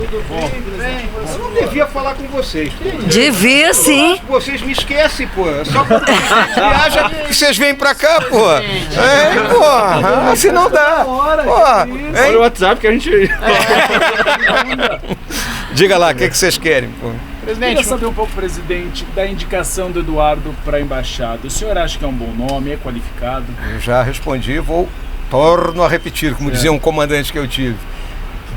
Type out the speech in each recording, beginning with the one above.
Tudo bem? Eu não devia falar com vocês. Devia, sim. Vocês me esquecem, pô. Só quando vocês viajam que vocês vêm pra cá, pô. Pô. Assim não dá. Olha o WhatsApp que a gente... Diga lá, o que vocês querem, pô? Presidente, queria saber um pouco, presidente, da indicação do Eduardo para a embaixada. O senhor acha que é um bom nome, é qualificado? Eu já respondi, torno a repetir, como dizia um comandante que eu tive.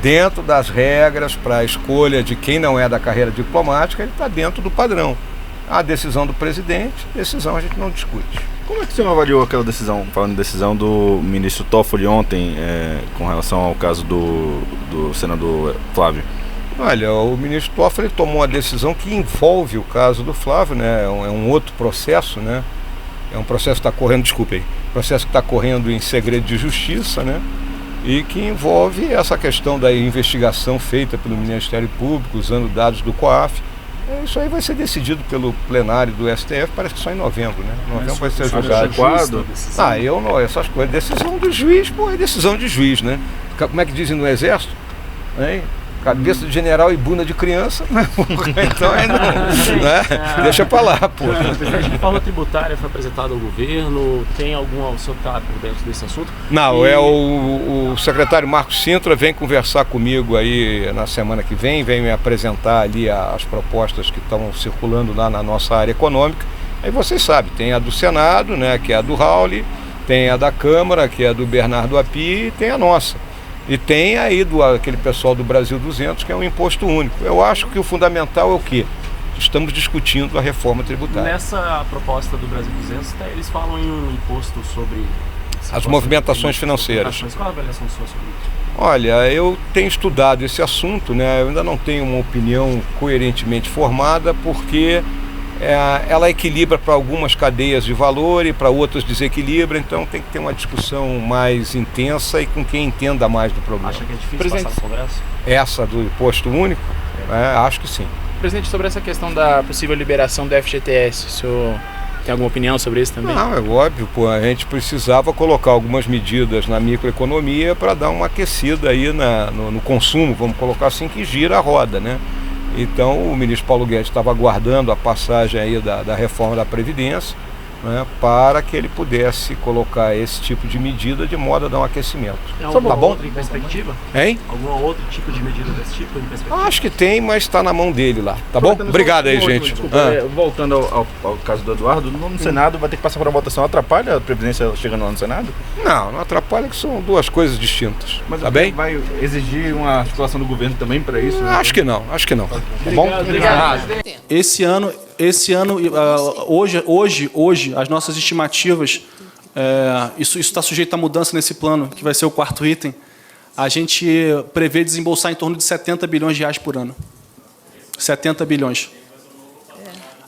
Dentro das regras para a escolha de quem não é da carreira diplomática, ele está dentro do padrão. A decisão do presidente, decisão a gente não discute. Como é que o senhor avaliou aquela decisão, falando de decisão do ministro Toffoli ontem, com relação ao caso do senador Flávio? Olha, o ministro Toffoli tomou uma decisão que envolve o caso do Flávio, né? É um outro processo, né? É um processo que está correndo, processo que está correndo em segredo de justiça, né? E que envolve essa questão da investigação feita pelo Ministério Público, usando dados do COAF. Isso aí vai ser decidido pelo plenário do STF, parece que só em novembro, né? Novembro vai ser julgado. Eu não, essas coisas, decisão do juiz, pô, é decisão de juiz, né? Como é que dizem no Exército? Hein? Cabeça de general e bunda de criança, né? Então aí não, né? Deixa pra lá, pô. A reforma tributária foi apresentada ao governo, tem algum seu caso dentro desse assunto? Não, o secretário Marcos Sintra vem conversar comigo aí na semana que vem me apresentar ali as propostas que estão circulando lá na nossa área econômica. Aí vocês sabem, tem a do Senado, né, que é a do Raul, tem a da Câmara, que é a do Bernardo Api, e tem a nossa. E tem aí aquele pessoal do Brasil 200, que é um imposto único. Eu acho que o fundamental é o quê? Estamos discutindo a reforma tributária. Nessa proposta do Brasil 200, eles falam em um imposto sobre... as movimentações financeiras. Qual a avaliação sua sobre isso? Olha, eu tenho estudado esse assunto, né? Eu ainda não tenho uma opinião coerentemente formada, porque ela equilibra para algumas cadeias de valor e para outras desequilibra, então tem que ter uma discussão mais intensa e com quem entenda mais do problema. Acha que é difícil passar no Congresso? Essa do imposto único? Acho que sim. Presidente, sobre essa questão da possível liberação do FGTS, o senhor tem alguma opinião sobre isso também? Não, é óbvio, pô, a gente precisava colocar algumas medidas na microeconomia para dar uma aquecida aí no consumo, vamos colocar assim, que gira a roda, né? Então o ministro Paulo Guedes estava aguardando a passagem aí da reforma da Previdência, né, para que ele pudesse colocar esse tipo de medida de modo a dar um aquecimento. Tá bom? Outra em perspectiva? Hein? Algum outro tipo de medida desse tipo em perspectiva? Acho que tem, mas está na mão dele lá, tá bom? Obrigado aí, gente. Desculpa, voltando ao caso do Eduardo, no Senado vai ter que passar por uma votação. Atrapalha a Previdência chegando lá no Senado? Não atrapalha, que são duas coisas distintas. Mas tá bem? Vai exigir uma articulação do governo também para isso? Né? Acho que não. Tá bom? Obrigado. Esse ano, hoje, as nossas estimativas, isso está sujeito a mudança nesse plano, que vai ser o quarto item. A gente prevê desembolsar em torno de 70 bilhões de reais por ano. 70 bilhões.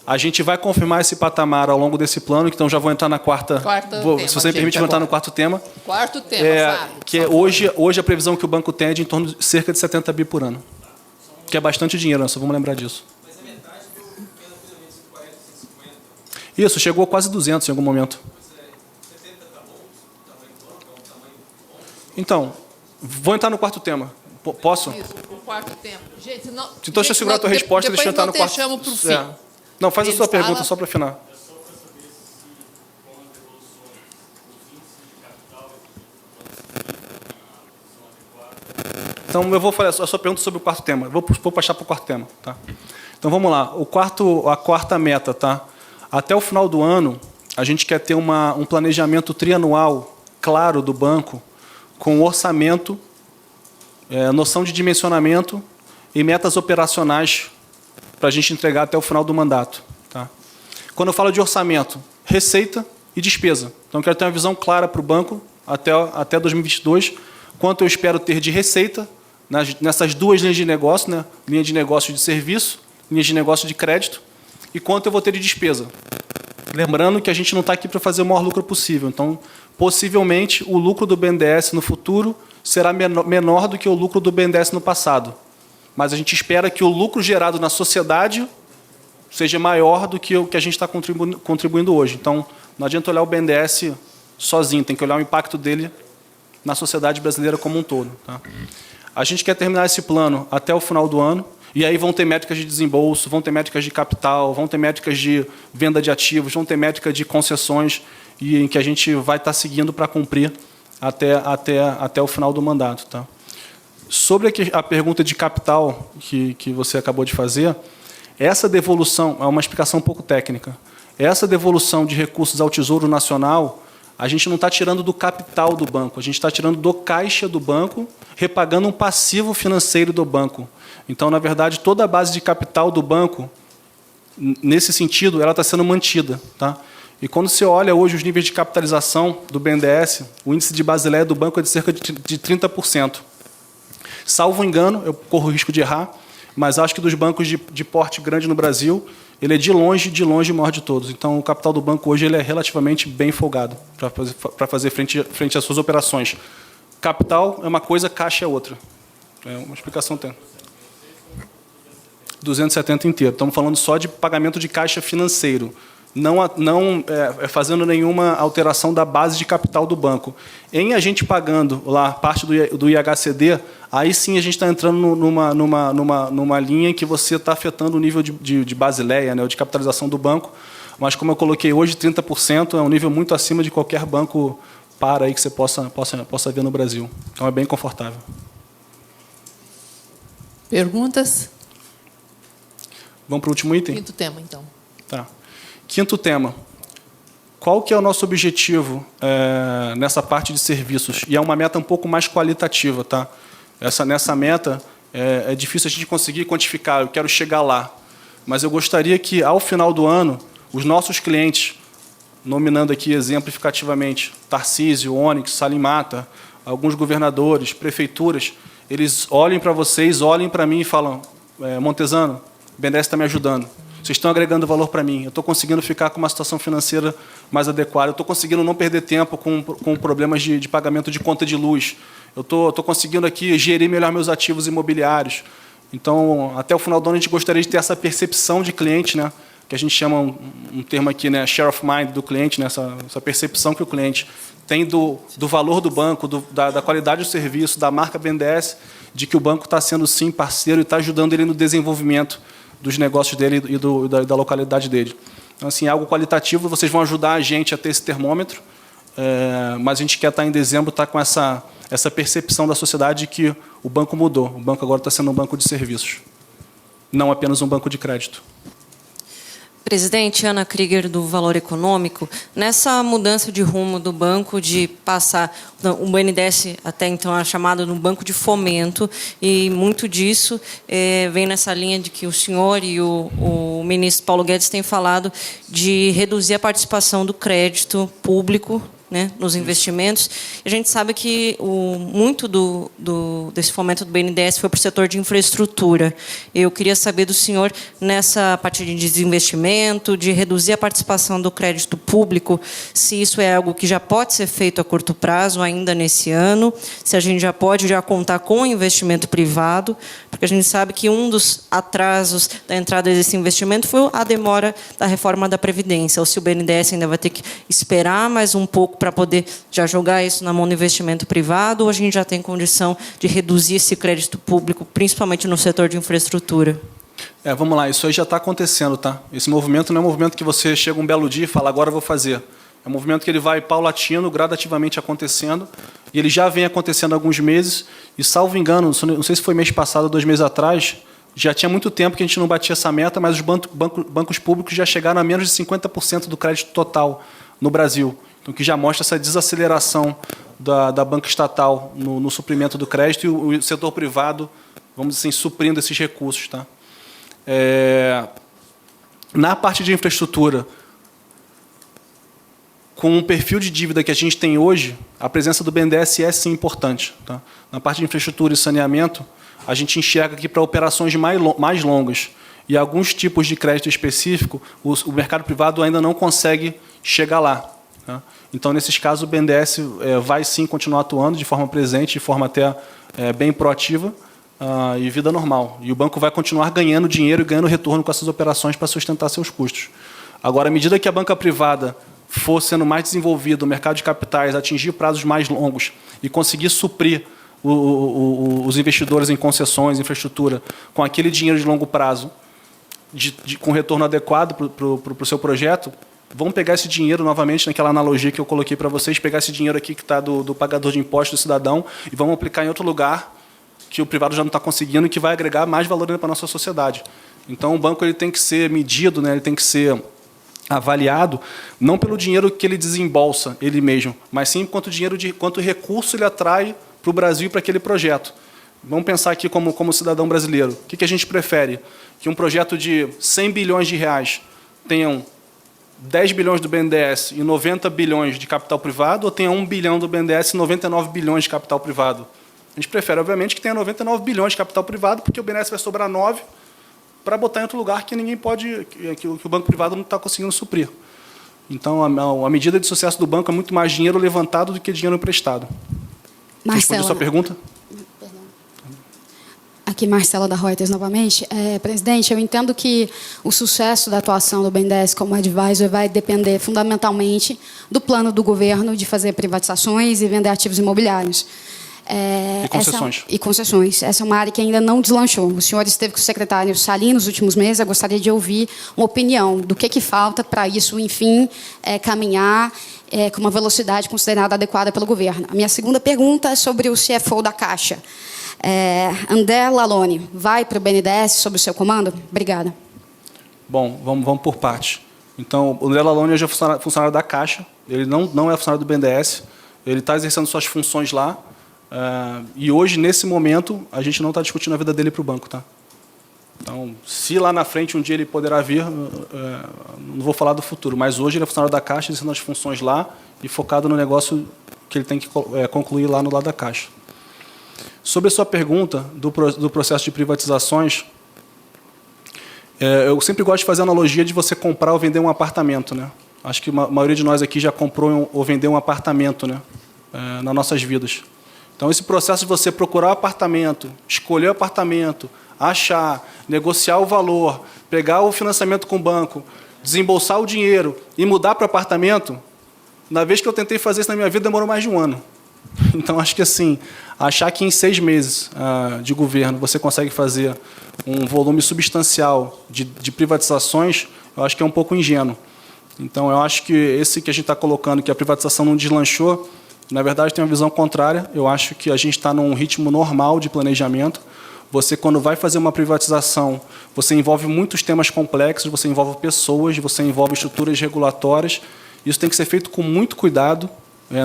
A gente vai confirmar esse patamar ao longo desse plano, então já vou entrar na quarta. Se você me permite, vou entrar no quarto tema. Quarto tema, que é hoje a previsão que o banco tem é de em torno de cerca de 70 bi por ano. Que é bastante dinheiro, só vamos lembrar disso. Isso, chegou a quase 200 em algum momento. Então, vou entrar no quarto tema. Posso? Isso, o quarto tema. Gente, não, então, deixa eu segurar a tua resposta, deixa eu entrar no quarto. Deixamos para o fim. Não, faz a sua pergunta só para afinar. Então, eu vou fazer a sua pergunta sobre o quarto tema. Vou passar para o quarto tema. Tá? Então, vamos lá. A quarta meta, tá? Até o final do ano, a gente quer ter um planejamento trianual claro do banco, com orçamento, noção de dimensionamento e metas operacionais para a gente entregar até o final do mandato. Tá? Quando eu falo de orçamento, receita e despesa. Então, eu quero ter uma visão clara para o banco até 2022, quanto eu espero ter de receita nessas duas linhas de negócio, né? Linha de negócio de serviço, linha de negócio de crédito, e quanto eu vou ter de despesa. Lembrando que a gente não está aqui para fazer o maior lucro possível. Então, possivelmente, o lucro do BNDES no futuro será menor do que o lucro do BNDES no passado. Mas a gente espera que o lucro gerado na sociedade seja maior do que o que a gente está contribuindo hoje. Então, não adianta olhar o BNDES sozinho, tem que olhar o impacto dele na sociedade brasileira como um todo. Tá? A gente quer terminar esse plano até o final do ano, e aí vão ter métricas de desembolso, vão ter métricas de capital, vão ter métricas de venda de ativos, vão ter métricas de concessões, e em que a gente vai estar seguindo para cumprir até o final do mandato. Tá? Sobre a pergunta de capital que você acabou de fazer, essa devolução é uma explicação um pouco técnica. Essa devolução de recursos ao Tesouro Nacional, a gente não está tirando do capital do banco, a gente está tirando do caixa do banco, repagando um passivo financeiro do banco. Então, na verdade, toda a base de capital do banco, nesse sentido, ela está sendo mantida. Tá? E quando você olha hoje os níveis de capitalização do BNDES, o índice de Basileia do banco é de cerca de 30%. Salvo engano, eu corro o risco de errar, mas acho que dos bancos de porte grande no Brasil, ele é de longe o maior de todos. Então, o capital do banco hoje ele é relativamente bem folgado para fazer frente às suas operações. Capital é uma coisa, caixa é outra. É uma explicação tem. 270 inteiro. Estamos falando só de pagamento de caixa financeiro, não fazendo nenhuma alteração da base de capital do banco. Em a gente pagando lá parte do IHCD, aí sim a gente está entrando numa linha em que você está afetando o nível de Basileia, né, ou de capitalização do banco, mas como eu coloquei hoje, 30% é um nível muito acima de qualquer banco aí que você possa ver no Brasil. Então é bem confortável. Perguntas? Vamos para o último item? Quinto tema, então. Tá. Quinto tema. Qual que é o nosso objetivo nessa parte de serviços? E é uma meta um pouco mais qualitativa. Tá? Nessa meta, é difícil a gente conseguir quantificar, eu quero chegar lá. Mas eu gostaria que, ao final do ano, os nossos clientes, nominando aqui exemplificativamente Tarcísio, Onyx, Salim Mata, alguns governadores, prefeituras, eles olhem para vocês, olhem para mim e falam, Montesano, o BNDES está me ajudando. Vocês estão agregando valor para mim. Eu estou conseguindo ficar com uma situação financeira mais adequada. Eu estou conseguindo não perder tempo com problemas de pagamento de conta de luz. Eu estou conseguindo aqui gerir melhor meus ativos imobiliários. Então, até o final do ano, a gente gostaria de ter essa percepção de cliente, né, que a gente chama um termo aqui, né, share of mind do cliente, né, essa percepção que o cliente tem do valor do banco, da qualidade do serviço, da marca BNDES, de que o banco está sendo, sim, parceiro e está ajudando ele no desenvolvimento dos negócios dele e da localidade dele. Então, assim, algo qualitativo, vocês vão ajudar a gente a ter esse termômetro, mas a gente quer estar em dezembro, estar com essa percepção da sociedade de que o banco mudou. O banco agora está sendo um banco de serviços, não apenas um banco de crédito. Presidente, Ana Krieger, do Valor Econômico, nessa mudança de rumo do banco, de passar o BNDES até então era chamado de um banco de fomento, e muito disso vem nessa linha de que o senhor e o ministro Paulo Guedes têm falado de reduzir a participação do crédito público, né, nos investimentos. A gente sabe que muito desse fomento do BNDES foi para o setor de infraestrutura. Eu queria saber do senhor, nessa parte de desinvestimento, de reduzir a participação do crédito público, se isso é algo que já pode ser feito a curto prazo, ainda nesse ano, se a gente já pode contar com investimento privado, porque a gente sabe que um dos atrasos da entrada desse investimento foi a demora da reforma da Previdência, ou se o BNDES ainda vai ter que esperar mais um pouco para poder já jogar isso na mão do investimento privado, ou a gente já tem condição de reduzir esse crédito público, principalmente no setor de infraestrutura? Vamos lá, isso aí já está acontecendo. Tá? Esse movimento não é um movimento que você chega um belo dia e fala, agora eu vou fazer. É um movimento que ele vai paulatino, gradativamente acontecendo, e ele já vem acontecendo há alguns meses, e, salvo engano, não sei se foi mês passado ou 2 meses atrás, já tinha muito tempo que a gente não batia essa meta, mas os bancos públicos já chegaram a menos de 50% do crédito total no Brasil. Então, que já mostra essa desaceleração da banca estatal no suprimento do crédito e o setor privado, vamos dizer assim, suprindo esses recursos. Tá? Na parte de infraestrutura, com o perfil de dívida que a gente tem hoje, a presença do BNDES é, sim, importante. Tá? Na parte de infraestrutura e saneamento, a gente enxerga que para operações mais longas e alguns tipos de crédito específico, o mercado privado ainda não consegue chegar lá. Tá? Então, nesses casos, o BNDES vai, sim, continuar atuando de forma presente, de forma até bem proativa, e vida normal. E o banco vai continuar ganhando dinheiro e ganhando retorno com essas operações para sustentar seus custos. Agora, à medida que a banca privada for sendo mais desenvolvido, o mercado de capitais atingir prazos mais longos e conseguir suprir os investidores em concessões, infraestrutura, com aquele dinheiro de longo prazo, com retorno adequado para o seu projeto, vamos pegar esse dinheiro novamente, naquela analogia que eu coloquei para vocês, pegar esse dinheiro aqui que está do pagador de impostos do cidadão e vamos aplicar em outro lugar que o privado já não está conseguindo e que vai agregar mais valor para a nossa sociedade. Então, o banco ele tem que ser medido, né, ele tem que ser avaliado, não pelo dinheiro que ele desembolsa, ele mesmo, mas sim quanto recurso ele atrai para o Brasil e para aquele projeto. Vamos pensar aqui como cidadão brasileiro. O que a gente prefere? Que um projeto de 100 bilhões de reais tenham 10 bilhões do BNDES e 90 bilhões de capital privado, ou tenha 1 bilhão do BNDES e 99 bilhões de capital privado? A gente prefere, obviamente, que tenha 99 bilhões de capital privado, porque o BNDES vai sobrar 9 para botar em outro lugar que ninguém pode, que o banco privado não está conseguindo suprir. Então, a medida de sucesso do banco é muito mais dinheiro levantado do que dinheiro emprestado. Respondi a sua pergunta? Aqui, Marcela da Reuters, novamente. Presidente, eu entendo que o sucesso da atuação do BNDES como advisor vai depender fundamentalmente do plano do governo de fazer privatizações e vender ativos imobiliários. E concessões. E concessões. Essa é uma área que ainda não deslanchou. O senhor esteve com o secretário Salim nos últimos meses. Eu gostaria de ouvir uma opinião do que falta para isso, enfim, caminhar com uma velocidade considerada adequada pelo governo. A minha segunda pergunta é sobre o CFO da Caixa. André Lalone, vai para o BNDES sob o seu comando? Obrigada. Bom, vamos por partes. Então, o André Lalone hoje é funcionário da Caixa. Ele não é funcionário do BNDES. Ele está exercendo suas funções lá. E hoje, nesse momento, a gente não está discutindo a vida dele para o banco. Tá? Então, se lá na frente um dia ele poderá vir, não vou falar do futuro, mas hoje ele é funcionário da Caixa, exercendo as funções lá e focado no negócio que ele tem que concluir lá no lado da Caixa. Sobre a sua pergunta do processo de privatizações, eu sempre gosto de fazer a analogia de você comprar ou vender um apartamento. Né? Acho que a maioria de nós aqui já comprou ou vendeu um apartamento, né? Nas nossas vidas. Então, esse processo de você procurar o apartamento, escolher o apartamento, achar, negociar o valor, pegar o financiamento com o banco, desembolsar o dinheiro e mudar para o apartamento, na vez que eu tentei fazer isso na minha vida, demorou mais de um ano. Então, acho que assim, achar que em 6 meses de governo você consegue fazer um volume substancial de privatizações, eu acho que é um pouco ingênuo. Então, eu acho que esse que a gente está colocando, que a privatização não deslanchou, na verdade, tem uma visão contrária. Eu acho que a gente está num ritmo normal de planejamento. Você, quando vai fazer uma privatização, você envolve muitos temas complexos, você envolve pessoas, você envolve estruturas regulatórias. Isso tem que ser feito com muito cuidado,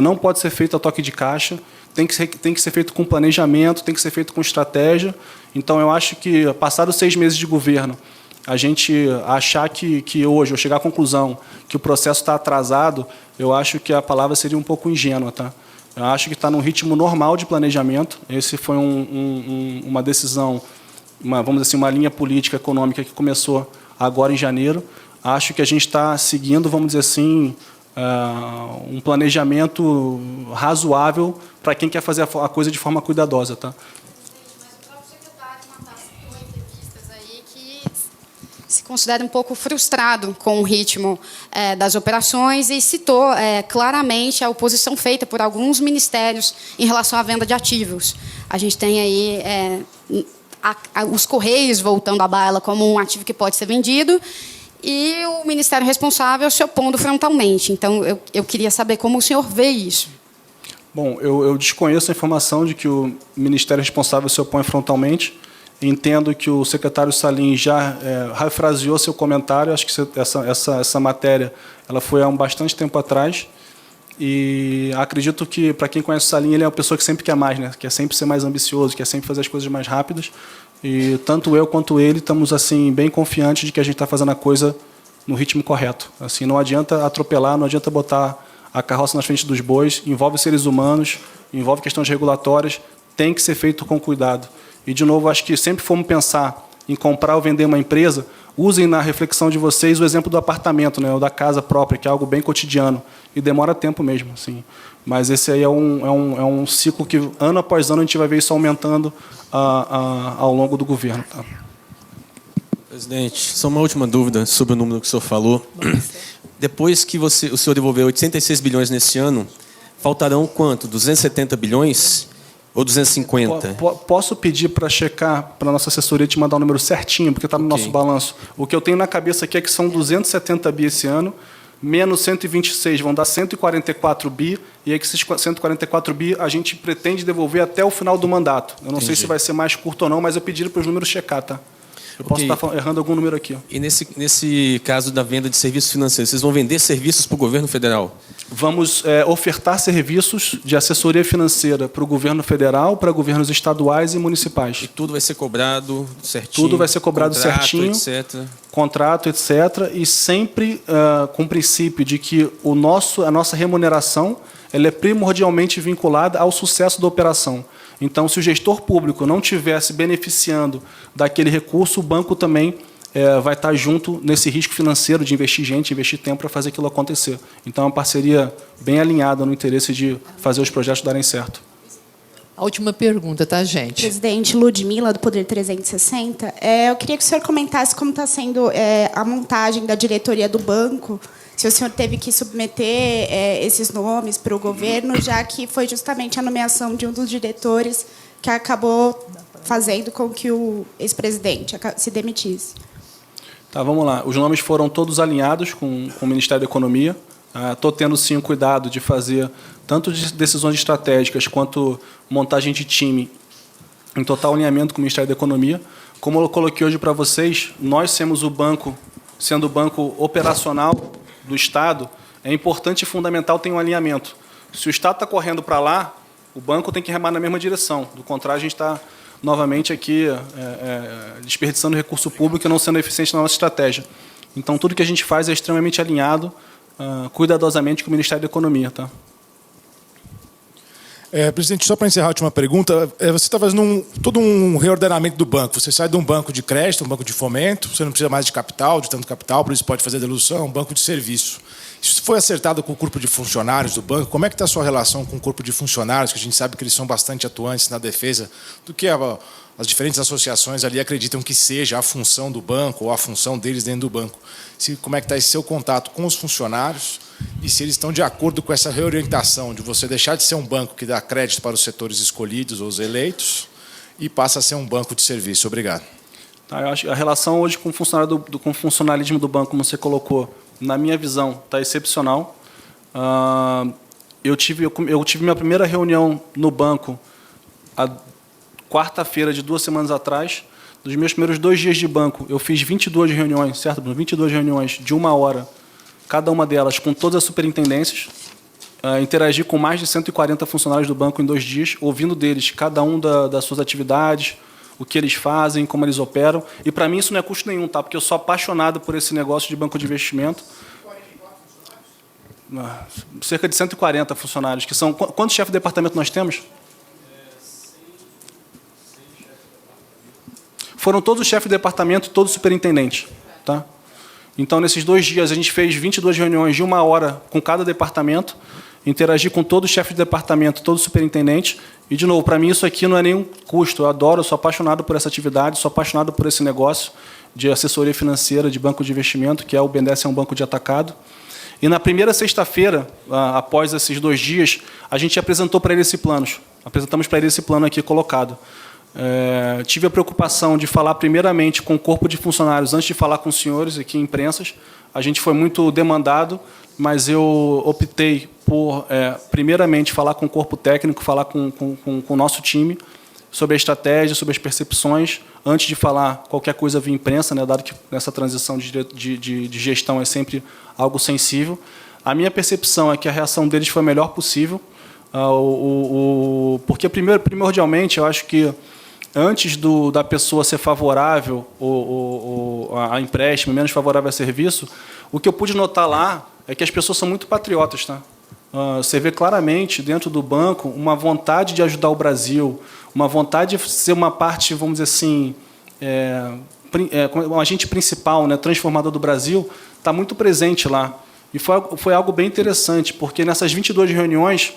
não pode ser feito a toque de caixa, tem que ser feito com planejamento, tem que ser feito com estratégia. Então, eu acho que, passados 6 meses de governo, a gente achar que hoje, ou chegar à conclusão que o processo está atrasado, eu acho que a palavra seria um pouco ingênua. Tá? Eu acho que está num ritmo normal de planejamento. Esse foi uma decisão, vamos dizer assim, uma linha política econômica que começou agora em janeiro. Acho que a gente está seguindo, vamos dizer assim, um planejamento razoável para quem quer fazer a coisa de forma cuidadosa. Tá? Se considera um pouco frustrado com o ritmo das operações e citou claramente a oposição feita por alguns ministérios em relação à venda de ativos. A gente tem aí os Correios voltando à baila como um ativo que pode ser vendido e o ministério responsável se opondo frontalmente. Então, eu queria saber como o senhor vê isso. Bom, eu desconheço a informação de que o ministério responsável se opõe frontalmente. Entendo que o secretário Salim já refraseou seu comentário. Acho que essa matéria ela foi há bastante tempo atrás. E acredito que, para quem conhece o Salim, ele é uma pessoa que sempre quer mais, né? Quer sempre ser mais ambicioso, quer sempre fazer as coisas mais rápidas. E tanto eu quanto ele estamos assim, bem confiantes de que a gente está fazendo a coisa no ritmo correto. Assim, não adianta atropelar, não adianta botar a carroça na frente dos bois. Envolve seres humanos, envolve questões regulatórias. Tem que ser feito com cuidado. E, de novo, acho que sempre fomos pensar em comprar ou vender uma empresa, usem na reflexão de vocês o exemplo do apartamento, né, ou da casa própria, que é algo bem cotidiano. E demora tempo mesmo. Assim. Mas esse aí é um ciclo que, ano após ano, a gente vai ver isso aumentando ao longo do governo. Tá? Presidente, só uma última dúvida sobre o número que o senhor falou. Depois que o senhor devolveu 86 bilhões nesse ano, faltarão quanto? 270 bilhões ou 250? Posso pedir para checar, para a nossa assessoria te mandar o número certinho, porque está no nosso balanço. O que eu tenho na cabeça aqui é que são 270 bi esse ano, menos 126 vão dar 144 bi, e aí que esses 144 bi a gente pretende devolver até o final do mandato. Eu não sei se vai ser mais curto ou não, mas eu pedi para os números checar, tá? Eu posso estar errando algum número aqui. E nesse caso da venda de serviços financeiros, vocês vão vender serviços para o governo federal? Vamos ofertar serviços de assessoria financeira para o governo federal, para governos estaduais e municipais. E tudo vai ser cobrado certinho? Tudo vai ser cobrado contrato, certinho. Etc. Contrato, etc. E sempre com o princípio de que a nossa remuneração ela é primordialmente vinculada ao sucesso da operação. Então, se o gestor público não estiver se beneficiando daquele recurso, o banco também vai estar junto nesse risco financeiro de investir gente, investir tempo para fazer aquilo acontecer. Então, é uma parceria bem alinhada no interesse de fazer os projetos darem certo. A última pergunta, tá, gente? Presidente Ludmila, do Poder 360. Eu queria que o senhor comentasse como está sendo a montagem da diretoria do banco, se o senhor teve que submeter esses nomes para o governo, já que foi justamente a nomeação de um dos diretores que acabou fazendo com que o ex-presidente se demitisse. Tá, vamos lá. Os nomes foram todos alinhados com o Ministério da Economia. Estou tendo, sim, o cuidado de fazer tanto decisões estratégicas quanto montagem de time em total alinhamento com o Ministério da Economia. Como eu coloquei hoje para vocês, nós sendo o banco operacional do Estado, é importante e fundamental ter um alinhamento. Se o Estado está correndo para lá, o banco tem que remar na mesma direção. Do contrário, a gente está novamente aqui desperdiçando recurso público e não sendo eficiente na nossa estratégia. Então, tudo que a gente faz é extremamente alinhado, cuidadosamente com o Ministério da Economia. Tá? Presidente, só para encerrar a última pergunta, você está fazendo todo um reordenamento do banco. Você sai de um banco de crédito, um banco de fomento, você não precisa mais de capital, de tanto capital, por isso pode fazer devolução, um banco de serviço. Isso foi acertado com o corpo de funcionários do banco? Como é que está a sua relação com o corpo de funcionários, que a gente sabe que eles são bastante atuantes na defesa do que as diferentes associações ali acreditam que seja a função do banco ou a função deles dentro do banco? Como é que está esse seu contato com os funcionários e se eles estão de acordo com essa reorientação de você deixar de ser um banco que dá crédito para os setores escolhidos ou os eleitos e passa a ser um banco de serviço? Obrigado. Tá, eu acho que a relação hoje com o funcionalismo do banco, como você colocou, na minha visão, está excepcional. Eu tive minha primeira reunião no banco a quarta-feira de 2 semanas atrás. Dos meus primeiros 2 dias de banco, eu fiz 22 reuniões, certo, Bruno? 22 reuniões de 1 hora, cada uma delas com todas as superintendências. Interagi com mais de 140 funcionários do banco em 2 dias, ouvindo deles cada um das suas atividades, o que eles fazem, como eles operam. E, para mim, isso não é custo nenhum, tá? Porque eu sou apaixonado por esse negócio de banco de investimento. Cerca de 140 funcionários, que são... Quantos chefes de departamento nós temos? Foram todos os chefes de departamento e todos os superintendentes. Tá? Então, nesses 2 dias, a gente fez 22 reuniões de 1 hora com cada departamento, interagi com todos os chefes de departamento, todos os superintendentes. E, de novo, para mim, isso aqui não é nenhum custo. Eu adoro, eu sou apaixonado por essa atividade, sou apaixonado por esse negócio de assessoria financeira, de banco de investimento, que é o BNDES, é um banco de atacado. E, na primeira sexta-feira, após esses 2 dias, a gente apresentou para ele esse plano. Apresentamos para ele esse plano aqui colocado. Tive a preocupação de falar primeiramente com o corpo de funcionários antes de falar com os senhores aqui, imprensas. A gente foi muito demandado, mas eu optei por, primeiramente, falar com o corpo técnico, falar com o nosso time sobre a estratégia, sobre as percepções, antes de falar qualquer coisa via imprensa, né, dado que nessa transição de gestão é sempre algo sensível. A minha percepção é que a reação deles foi a melhor possível, porque, primordialmente, eu acho que antes da pessoa ser favorável a empréstimo, menos favorável a serviço, o que eu pude notar lá é que as pessoas são muito patriotas. Tá? Você vê claramente, dentro do banco, uma vontade de ajudar o Brasil, uma vontade de ser uma parte, vamos dizer assim, um agente principal, né, transformador do Brasil, está muito presente lá. E foi algo bem interessante, porque nessas 22 reuniões,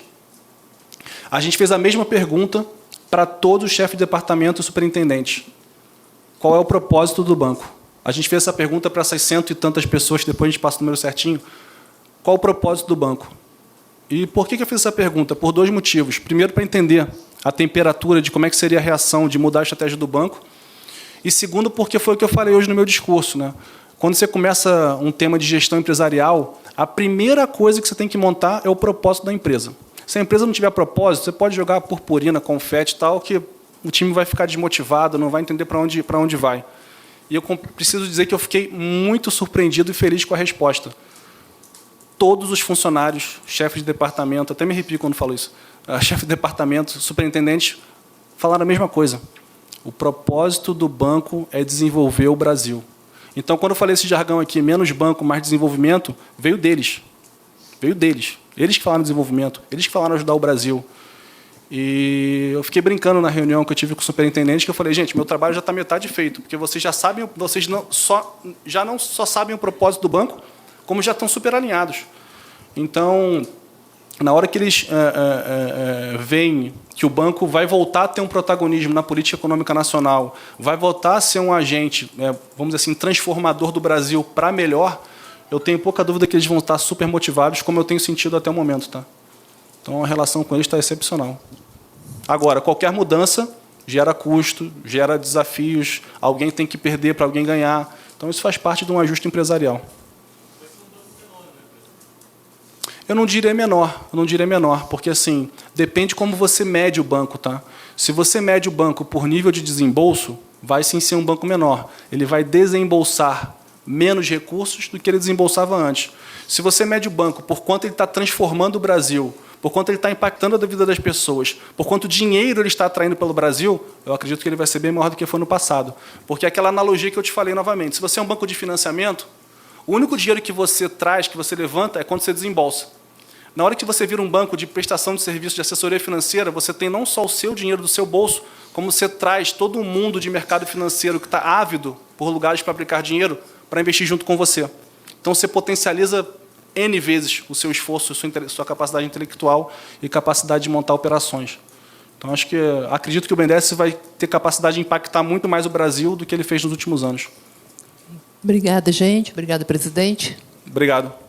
a gente fez a mesma pergunta para todos os chefes de departamento e superintendentes. Qual é o propósito do banco? A gente fez essa pergunta para essas 100 e tantas pessoas, que depois a gente passa o número certinho. Qual o propósito do banco? E por que eu fiz essa pergunta? Por 2 motivos. Primeiro, para entender a temperatura de como é que seria a reação de mudar a estratégia do banco. E segundo, porque foi o que eu falei hoje no meu discurso, né? Quando você começa um tema de gestão empresarial, a primeira coisa que você tem que montar é o propósito da empresa. Se a empresa não tiver propósito, você pode jogar purpurina, confete e tal, que o time vai ficar desmotivado, não vai entender para onde vai. E eu preciso dizer que eu fiquei muito surpreendido e feliz com a resposta. Todos os funcionários, chefes de departamento, até me arrepio quando falo isso, chefe de departamento, superintendente, falaram a mesma coisa. O propósito do banco é desenvolver o Brasil. Então, quando eu falei esse jargão aqui, menos banco, mais desenvolvimento, veio deles. Veio deles. Eles que falaram desenvolvimento, eles que falaram ajudar o Brasil. E eu fiquei brincando na reunião que eu tive com o superintendente, que eu falei, gente, meu trabalho já está metade feito, porque vocês já sabem, vocês não só sabem o propósito do banco, como já estão super alinhados. Então, na hora que eles veem que o banco vai voltar a ter um protagonismo na política econômica nacional, vai voltar a ser um agente, vamos dizer assim, transformador do Brasil para melhor, eu tenho pouca dúvida que eles vão estar super motivados, como eu tenho sentido até o momento. Tá? Então, a relação com eles está excepcional. Agora, qualquer mudança gera custo, gera desafios, alguém tem que perder para alguém ganhar. Então, isso faz parte de um ajuste empresarial. Eu não diria menor, porque assim, depende como você mede o banco. Tá? Se você mede o banco por nível de desembolso, vai sim ser um banco menor. Ele vai desembolsar menos recursos do que ele desembolsava antes. Se você mede o banco por quanto ele está transformando o Brasil, por quanto ele está impactando a vida das pessoas, por quanto dinheiro ele está atraindo pelo Brasil, eu acredito que ele vai ser bem maior do que foi no passado. Porque é aquela analogia que eu te falei novamente. Se você é um banco de financiamento, o único dinheiro que você traz, que você levanta, é quando você desembolsa. Na hora que você vira um banco de prestação de serviço de assessoria financeira, você tem não só o seu dinheiro do seu bolso, como você traz todo um mundo de mercado financeiro que está ávido por lugares para aplicar dinheiro para investir junto com você. Então, você potencializa N vezes o seu esforço, sua capacidade intelectual e capacidade de montar operações. Então, acredito que o BNDES vai ter capacidade de impactar muito mais o Brasil do que ele fez nos últimos anos. Obrigada, gente. Obrigada, presidente. Obrigado.